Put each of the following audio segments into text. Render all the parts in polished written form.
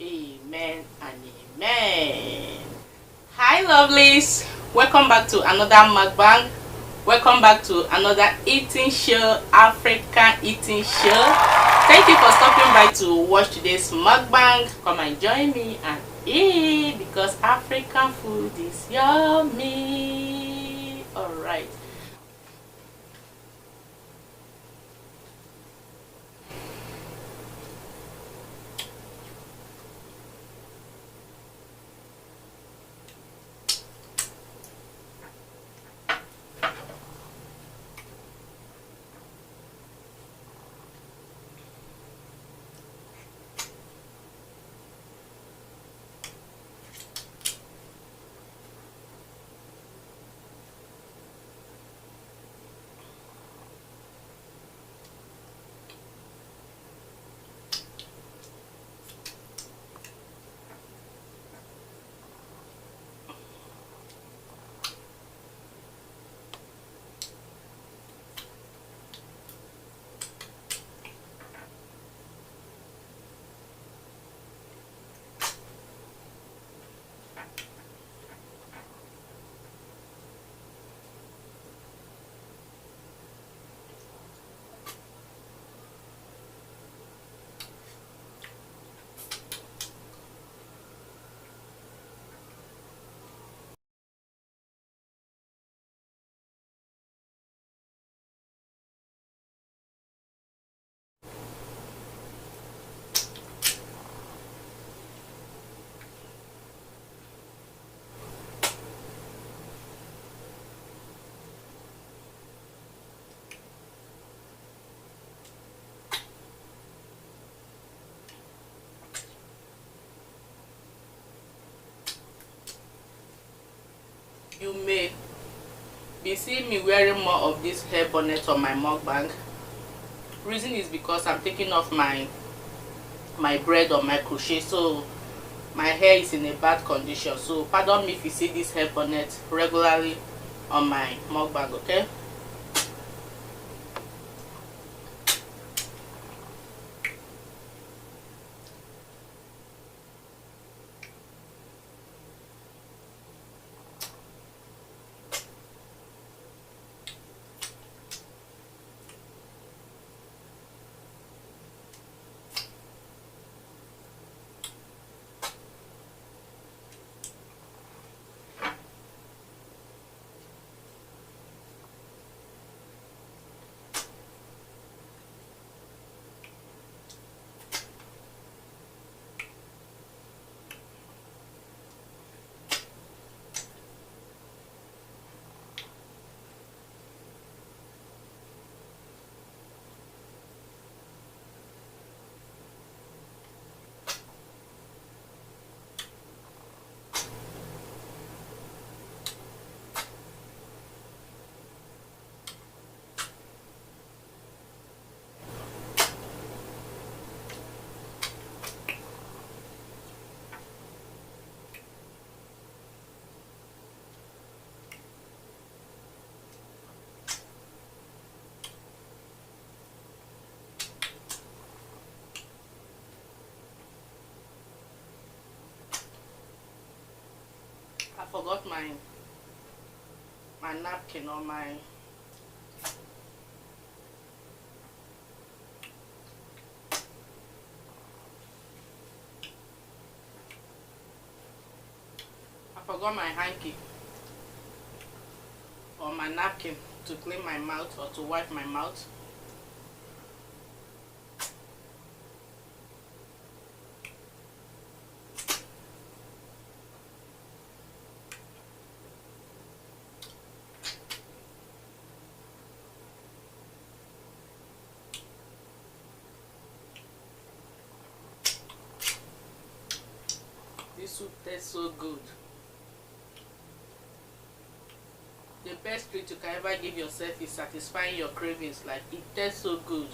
Amen and amen. Hi lovelies, welcome back to another mukbang. Welcome back to another eating show, African eating show. Thank you for stopping by to watch today's mukbang. Come and join me and eat because African food is yummy. Alright. You may be seeing me wearing more of this hair bonnet on my mukbang. Reason is because I'm taking off my braid on my crochet, so my hair is in a bad condition. So pardon me if you see this hair bonnet regularly on my mukbang, okay? I forgot my napkin or my hanky or my napkin to clean my mouth or to wipe my mouth. This soup tastes so good. The best treat you can ever give yourself is satisfying your cravings. Like, it tastes so good.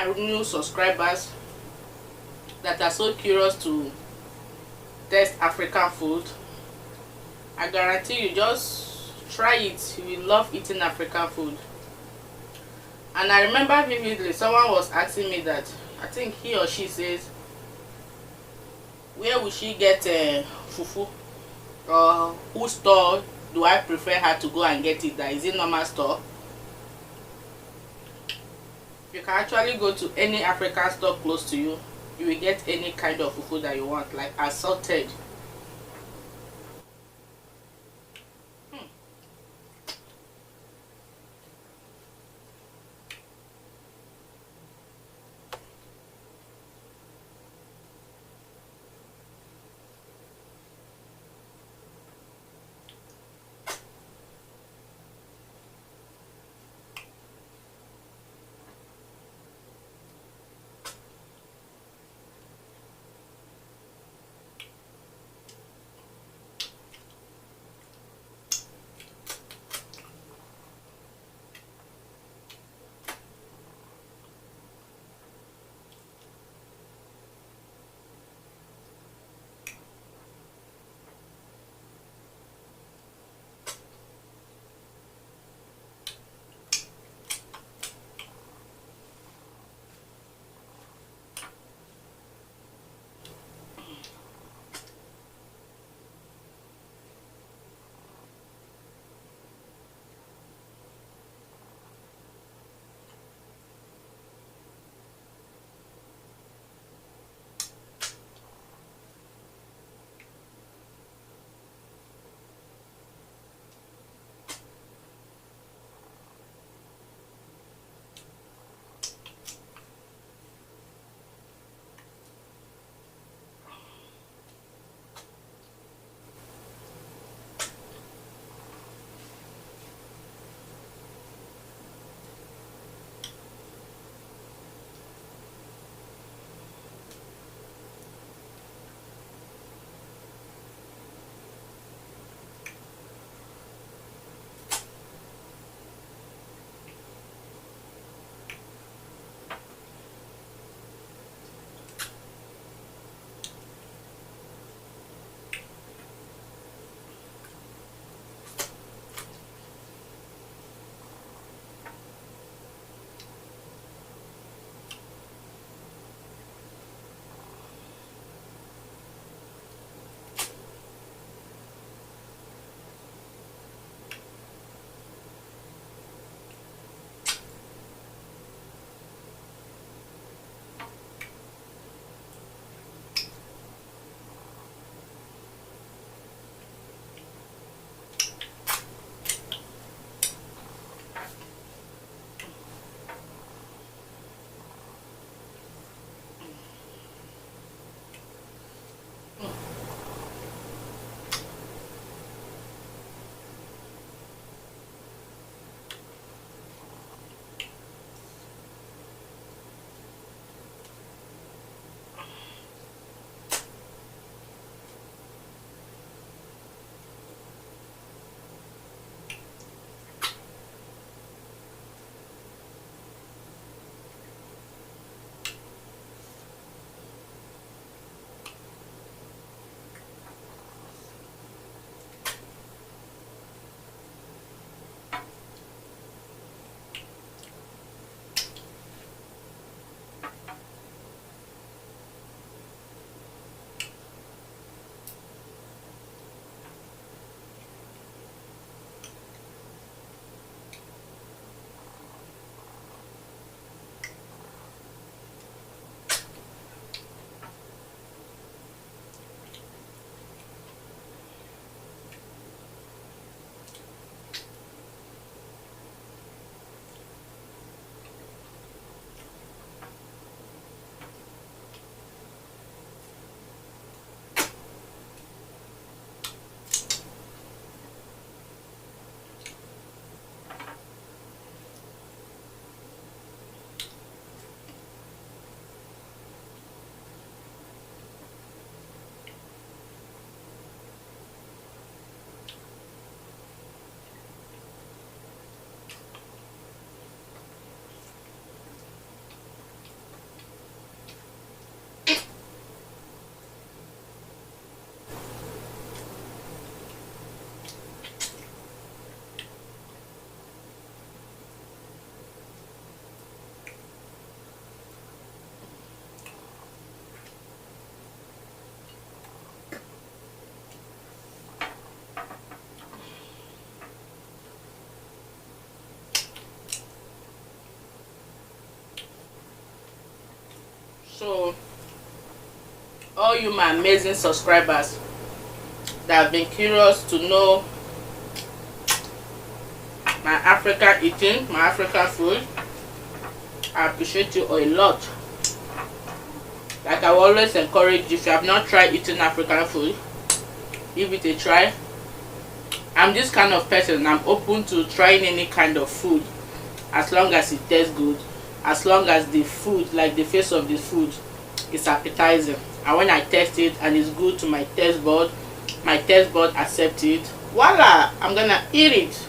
my new subscribers that are so curious to test African food, I guarantee you, just try it. You will love eating African food. And I remember vividly, someone was asking me that, I think he or she says, where will she get fufu? Or whose store do I prefer her to go and get it? That is it normal store? You can actually go to any African store close to you. You will get any kind of fufu that you want, like assorted. So all you my amazing subscribers that have been curious to know my African eating, my African food, I appreciate you a lot. Like I will always encourage you, if you have not tried eating African food, give it a try. I'm this kind of person, I'm open to trying any kind of food as long as it tastes good, as long as the food, like the face of the food, is appetizing, and when I taste it and it's good to my taste bud accept it, voila, I'm gonna eat it.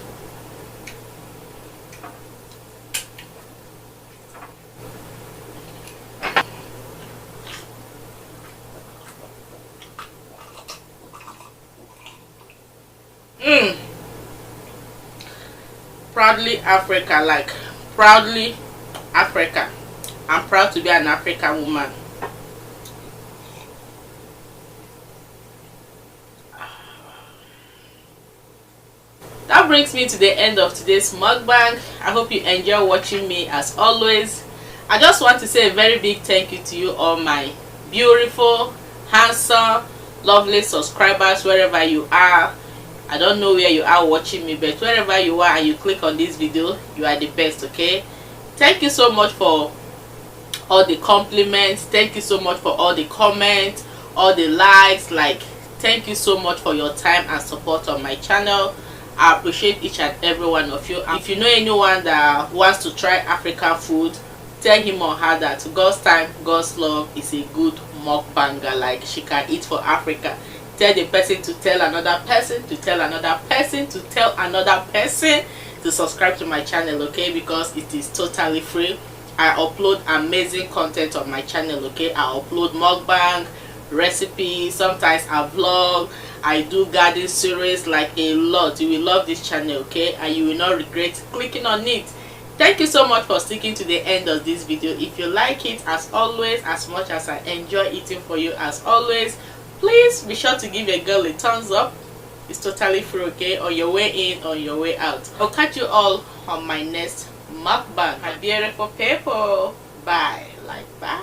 Proudly Africa, like proudly Africa. I'm proud to be an African woman. That brings me to the end of today's mukbang. I hope you enjoy watching me as always. I just want to say a very big thank you to you all my beautiful, handsome, lovely subscribers wherever you are. I don't know where you are watching me, but wherever you are and you click on this video, you are the best. Okay, thank you so much for all the compliments, thank you so much for all the comments, all the likes. Like, thank you so much for your time and support on my channel. I appreciate each and every one of you. If you know anyone that wants to try African food, tell him or her that God's time, God's love is a good mukbanger. Like, she can eat for Africa. Tell the person to tell another person, to tell another person, to tell another person to subscribe to my channel, okay? Because it is totally free. I upload amazing content on my channel, okay? I upload mukbang, recipes, sometimes I vlog, I do garden series, like a lot. You will love this channel, okay? And you will not regret clicking on it. Thank you so much for sticking to the end of this video. If you like it, as always, as much as I enjoy eating for you as always, please be sure to give a girl a thumbs up. It's totally free, okay? On your way in, on your way out. I'll catch you all on my next mukbang. My beautiful people. Bye. Like, bye.